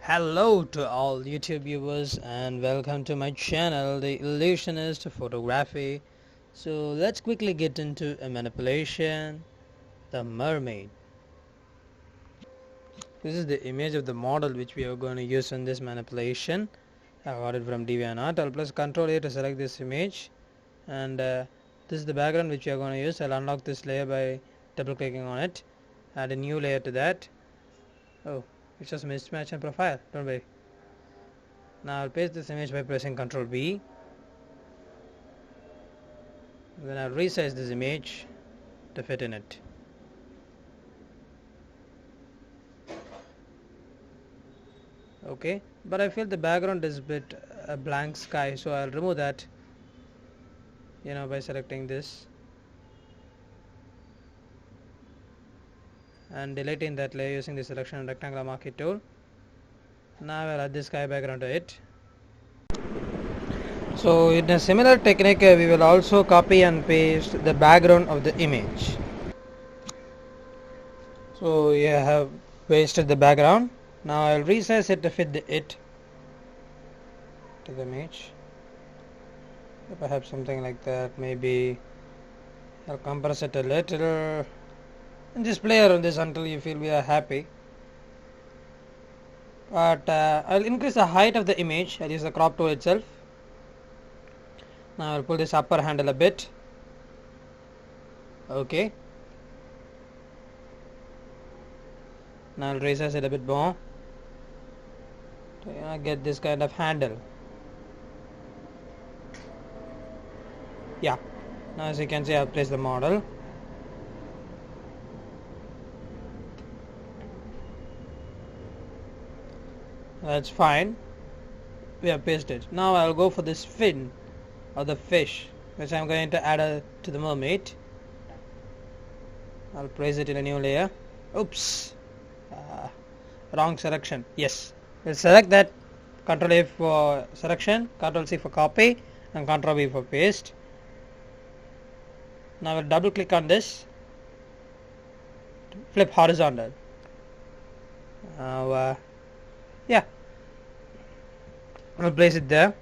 Hello to all YouTube viewers and welcome to my channel, The Illusionist Photography. So let's quickly get into a manipulation, the mermaid. This is the image of the model which we are going to use in this manipulation. I got it from DeviantArt. I'll press Ctrl A to select this image, and this is the background which we are going to use. I'll unlock this layer by double clicking on it. Add a new layer to that. Oh, it's just a mismatch in profile. Don't worry. Now I'll paste this image by pressing Ctrl B. Then I'll resize this image to fit in it. Okay, but I feel the background is a bit a blank sky, so I'll remove that, by selecting this and deleting that layer using the selection and rectangular marquee tool. Now I'll add the sky background to it. So in a similar technique, we will also copy and paste the background of the image. So you have pasted the background. Now I'll resize it to fit to the image. Perhaps something like that. Maybe I'll compress it a little and just play around this until you feel we are happy. But I'll increase the height of the image. I'll use the crop tool itself. Now I'll pull this upper handle a bit. Okay. Now I'll resize it a bit more to get this kind of handle. Yeah. Now as you can see, I've placed the model. That's fine. We have pasted. Now I'll go for this fin or the fish, which I'm going to add to the mermaid. I'll place it in a new layer. Oops. Wrong selection. Yes. We'll select that. Ctrl A for selection, Ctrl C for copy, and Ctrl V for paste. Now we'll double click on this. Flip horizontal. Now, yeah. I'll place it there.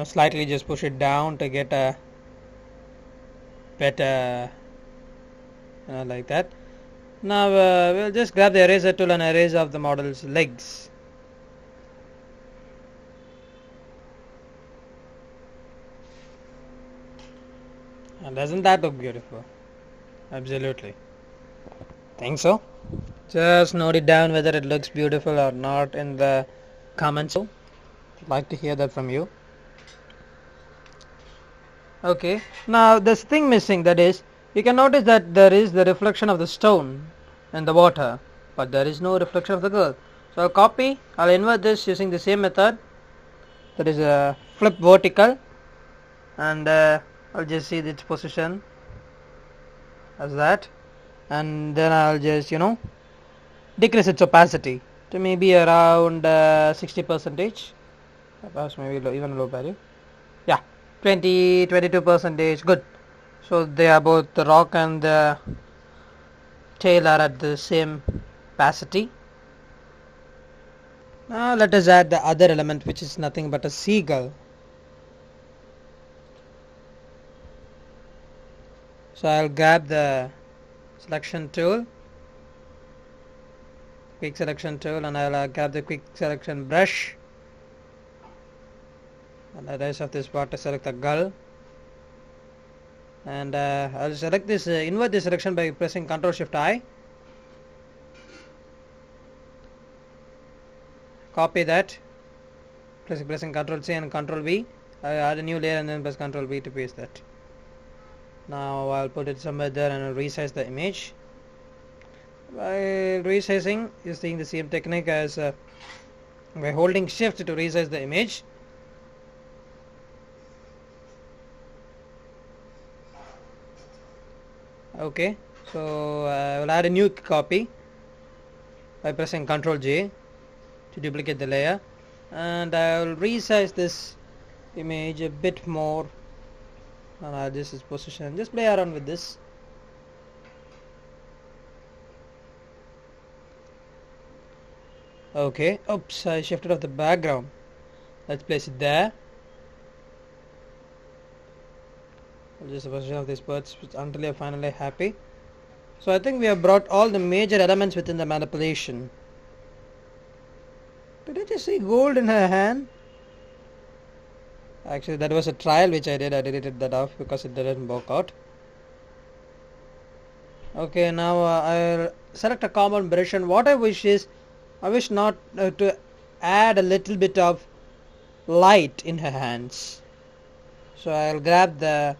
Slightly just push it down to get a better, like that. Now we'll just grab the eraser tool and erase off the model's legs. And doesn't that look beautiful? Absolutely. Think so? Just note it down whether it looks beautiful or not in the comments. I'd like to hear that from you. Okay, now there's a thing missing, that is, you can notice that there is the reflection of the stone in the water, but there is no reflection of the girl. So I'll invert this using the same method, that is a flip vertical, and I'll just see its position as that, and then I'll just decrease its opacity to maybe around 60%, perhaps maybe even low value. Yeah, 22%, good. So they are both, the rock and the tail are at the same opacity. Now let us add the other element, which is nothing but a seagull. So I'll grab the selection tool, quick selection tool, and I'll grab the quick selection brush, and the rest of this part to select the gull. And I'll select this, invert this selection by pressing Ctrl Shift I. Copy that, pressing Ctrl C and Ctrl V. I'll add a new layer and then press Ctrl V to paste that. Now I'll put it somewhere there and I'll resize the image. By resizing, using the same technique as by holding Shift to resize the image. Okay, so I will add a new copy by pressing Ctrl J to duplicate the layer, and I will resize this image a bit more, and this is position. Just play around with this. Okay, oops, I shifted off the background. Let's place it there. I'll just position of these birds until you're finally happy. So I think we have brought all the major elements within the manipulation. Did I just see gold in her hand? Actually, that was a trial which I did. I deleted that off because it didn't work out. Okay, now I'll select a common brush, and what I wish is, I wish not to add a little bit of light in her hands. So I'll grab the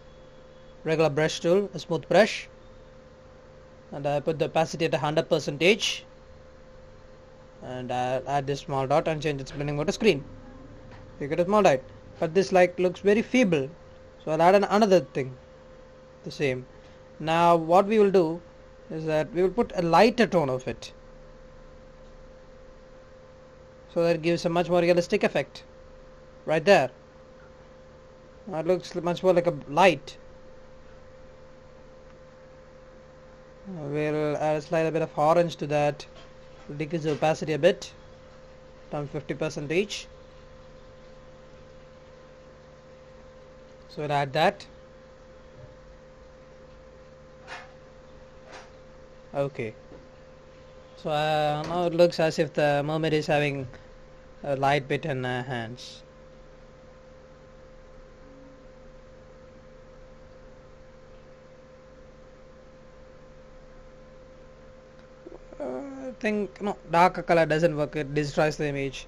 regular brush tool, a smooth brush, and I put the opacity at 100%, and I'll add this small dot and change its blending mode to screen. You get a small dot, but this like looks very feeble, so I'll add another thing, the same. Now what we will do is that we will put a lighter tone of it, so that it gives a much more realistic effect. Right there, now it looks much more like a light. We'll add a slight bit of orange to that. We'll decrease the opacity a bit, down 50%. So we'll add that. Okay. So now it looks as if the mermaid is having a light bit in her hands. I think no, darker color doesn't work. It destroys the image.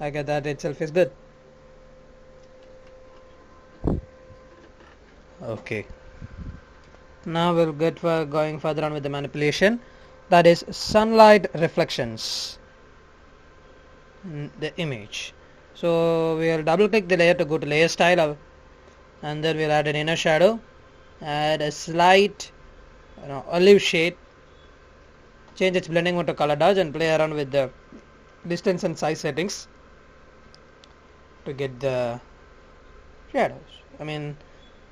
I get that itself is good. Okay. Now we'll get for going further on with the manipulation. That is sunlight reflections in the image. So we'll double click the layer to go to layer style, and then we'll add an inner shadow, add a slight olive shade, change its blending mode to color dodge, and play around with the distance and size settings to get the shadows. I mean,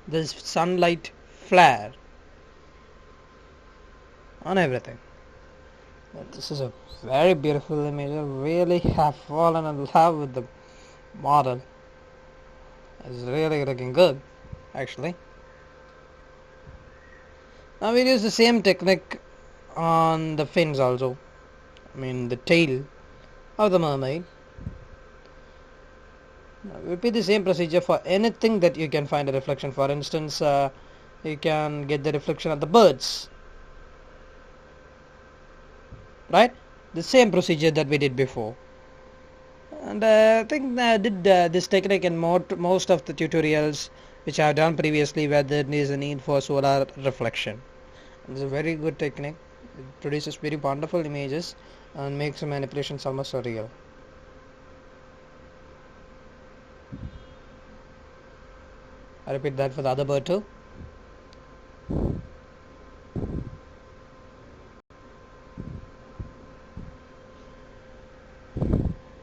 this sunlight flare on everything. But this is a very beautiful image. I really have fallen in love with the model. It's really looking good, actually. Now we'll use the same technique on the fins also. I mean the tail of the mermaid. Now, repeat the same procedure for anything that you can find a reflection. For instance, you can get the reflection of the birds. Right? The same procedure that we did before. And I think I did this technique in most of the tutorials which I have done previously, where there is a need for solar reflection. It's a very good technique. It produces very wonderful images and makes the manipulations almost surreal. I repeat that for the other bird too.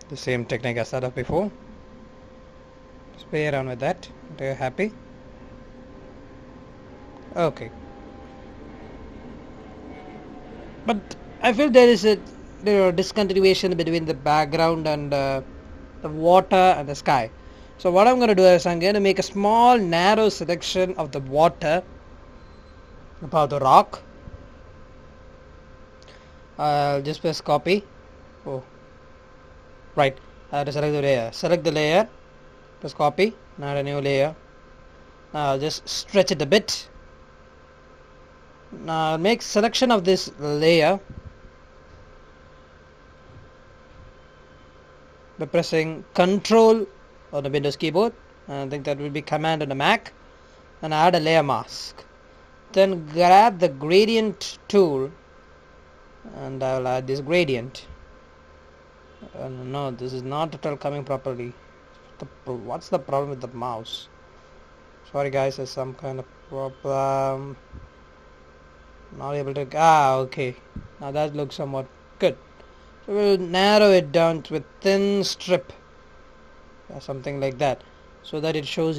The same technique as that of before. Just play around with that until you're happy. Okay. But I feel there is a discontinuation between the background and the water and the sky. So what I'm going to do is I'm going to make a small narrow selection of the water above the rock. I'll just press copy. Oh, right. I have to select the layer. Select the layer. Press copy. Now add a new layer. Now I'll just stretch it a bit. Now I'll make selection of this layer by pressing Control on the Windows keyboard. I think that will be Command on the Mac. And add a layer mask. Then grab the gradient tool and I'll add this gradient. No, this is not at all coming properly. What's the problem with the mouse? Sorry guys, there's some kind of problem. Not able to. Okay. Now that looks somewhat good. So we'll narrow it down to a thin strip or something like that, so that it shows,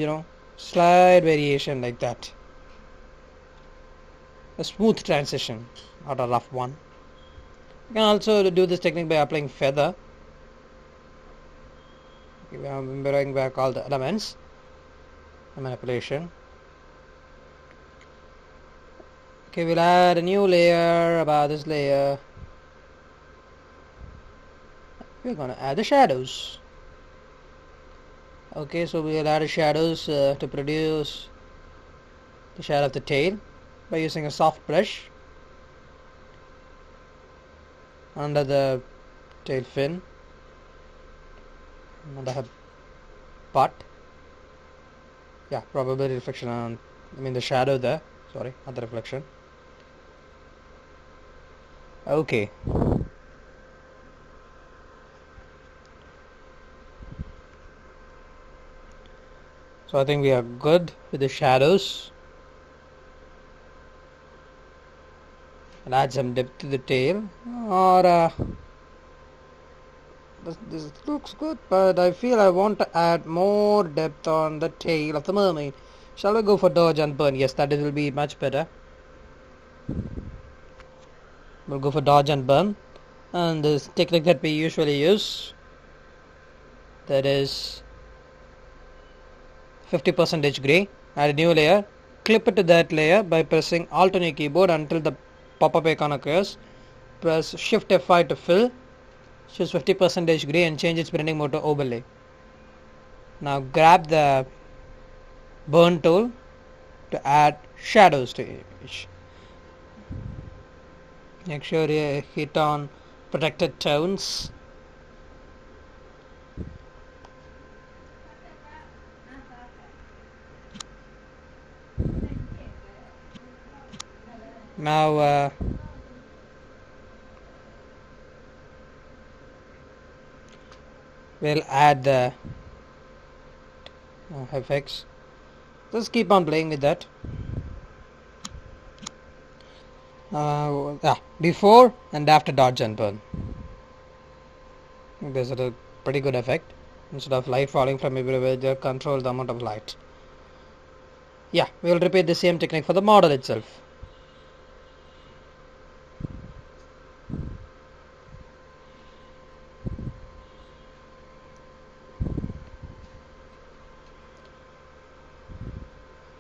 slight variation like that. A smooth transition, not a rough one. You can also do this technique by applying feather. I'm bringing back all the elements. The manipulation. Okay, we'll add a new layer about this layer. We're gonna add the shadows. Okay, so we'll add the shadows to produce the shadow of the tail by using a soft brush under the tail fin, under her butt. Yeah, probably reflection on, the shadow there. Sorry, not the reflection. Okay. So I think we are good with the shadows. And add some depth to the tail. Or this looks good, but I feel I want to add more depth on the tail of the mermaid. Shall we go for dodge and burn? Yes, that will be much better. We'll go for dodge and burn. And this technique that we usually use, that is 50% gray. Add a new layer. Clip it to that layer by pressing Alt on your keyboard until the pop-up icon occurs. Press Shift F5 to fill. Choose 50% gray and change its blending mode to overlay. Now grab the burn tool to add shadows to image. Make sure you hit on protected tones. Now we'll add the effects. Just keep on playing with that. Before and after dodge and burn. There's a pretty good effect. Instead of light falling from everywhere, they control the amount of light. Yeah, we will repeat the same technique for the model itself.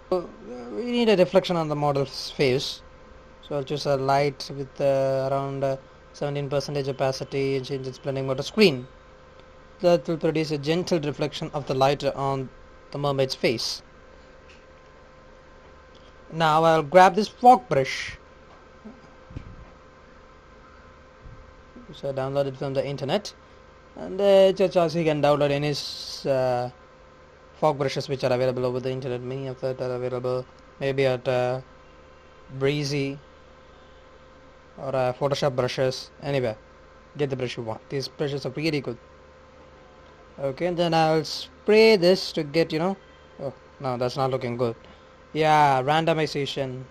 So, we need a reflection on the model's face. So I'll choose a light with around 17% opacity and change its blending mode to screen. That will produce a gentle reflection of the light on the mermaid's face. Now I'll grab this fog brush. So download it from the internet, and just as you can download any fog brushes which are available over the internet. Many of that are available maybe at Breezy or Photoshop brushes. Anywhere, get the brush you want. These brushes are really good. Okay, and then I'll spray this to get, oh no, that's not looking good. Yeah, randomization.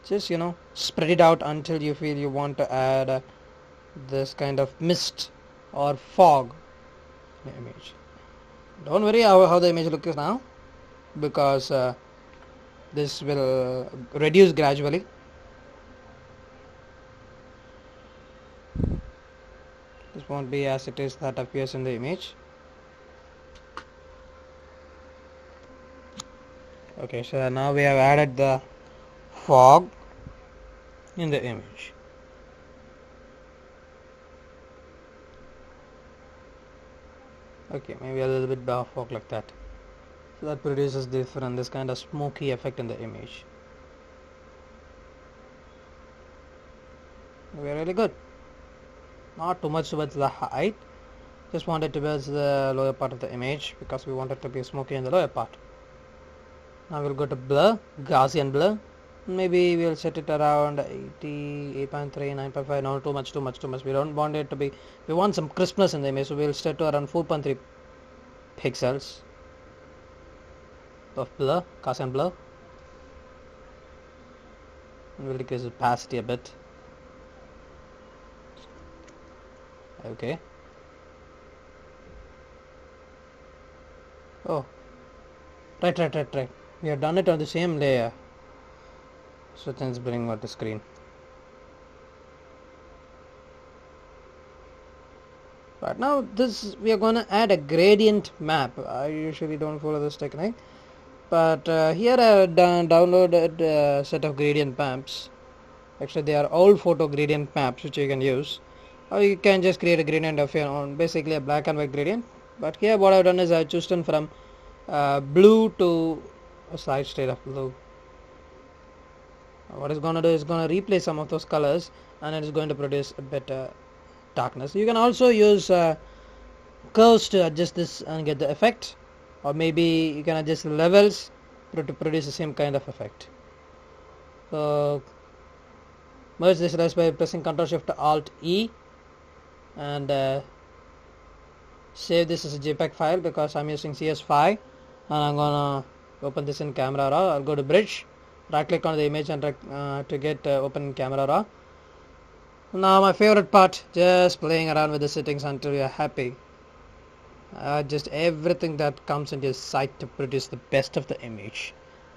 Just spread it out until you feel you want to add this kind of mist or fog in the image. Don't worry how the image looks now, because this will reduce gradually. This won't be as it is that appears in the image. Okay, so now we have added the fog in the image. Okay, maybe a little bit of fog like that. So that produces this kind of smoky effect in the image. We're really good. Not too much towards the height. Just wanted towards the lower part of the image because we want it to be smoky in the lower part. Now we'll go to blur, Gaussian blur. Maybe we'll set it around 80, 8.3, 9.5. No, too much. We don't want it to be. We want some crispness in the image, so we'll set to around 4.3 pixels of blur, Gaussian blur. And we'll decrease the opacity a bit. Okay. Oh, right. We have done it on the same layer. So let's bring out the screen. Right now this we are gonna add a gradient map. I usually don't follow this technique, but here I have downloaded a set of gradient maps. Actually they are all photo gradient maps which you can use, or you can just create a gradient of your own, basically a black and white gradient. But here what I've done is I've chosen from blue to a slight shade of blue. What it's gonna do is gonna replace some of those colors, and it is going to produce a better darkness. You can also use curves to adjust this and get the effect, or maybe you can adjust the levels to produce the same kind of effect. So merge this rest by pressing Ctrl Shift Alt E, and save this as a JPEG file because I'm using CS5, and I'm gonna open this in Camera Raw. I'll go to Bridge, right click on the image and to get open in Camera Raw. Now my favorite part, just playing around with the settings until you're happy. Just everything that comes into your sight to produce the best of the image.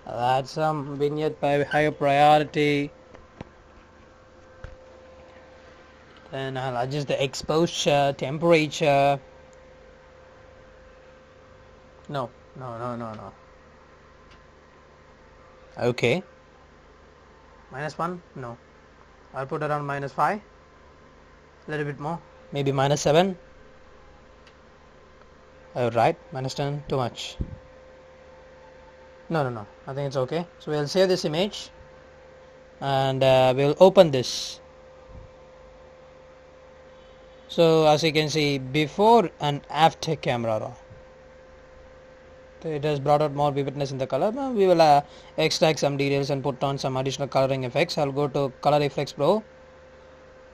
Add some vignette by higher priority. Then I'll adjust the exposure, temperature. No. Okay. -1? No. I'll put around -5. A little bit more. Maybe -7. Right. -10. Too much. No. I think it's okay. So we'll save this image. And we'll open this. So as you can see, before and after Camera Raw. It has brought out more vividness in the color. Now we will extract some details and put on some additional coloring effects. I'll go to Color Effects Pro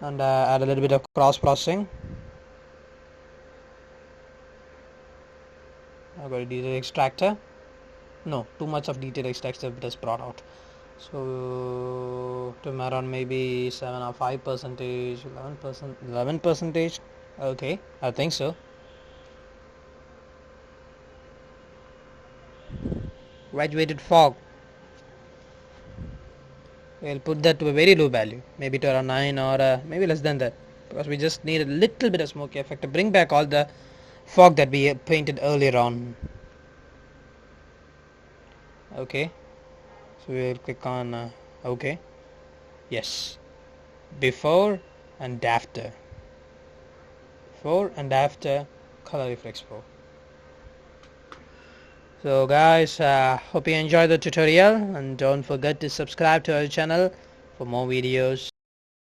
and add a little bit of cross processing. I've got a detail extractor. No, too much of detail extractor just brought out. So to around maybe 7 or 5 percentage, 11 percentage. Okay, I think so. Graduated fog. We'll put that to a very low value, maybe to around 9 or maybe less than that, because we just need a little bit of smoky effect to bring back all the fog that we painted earlier on. Okay, so we'll click on OK. Yes, before and after. Before and after Color Effects Pro. So guys, hope you enjoyed the tutorial, and don't forget to subscribe to our channel for more videos.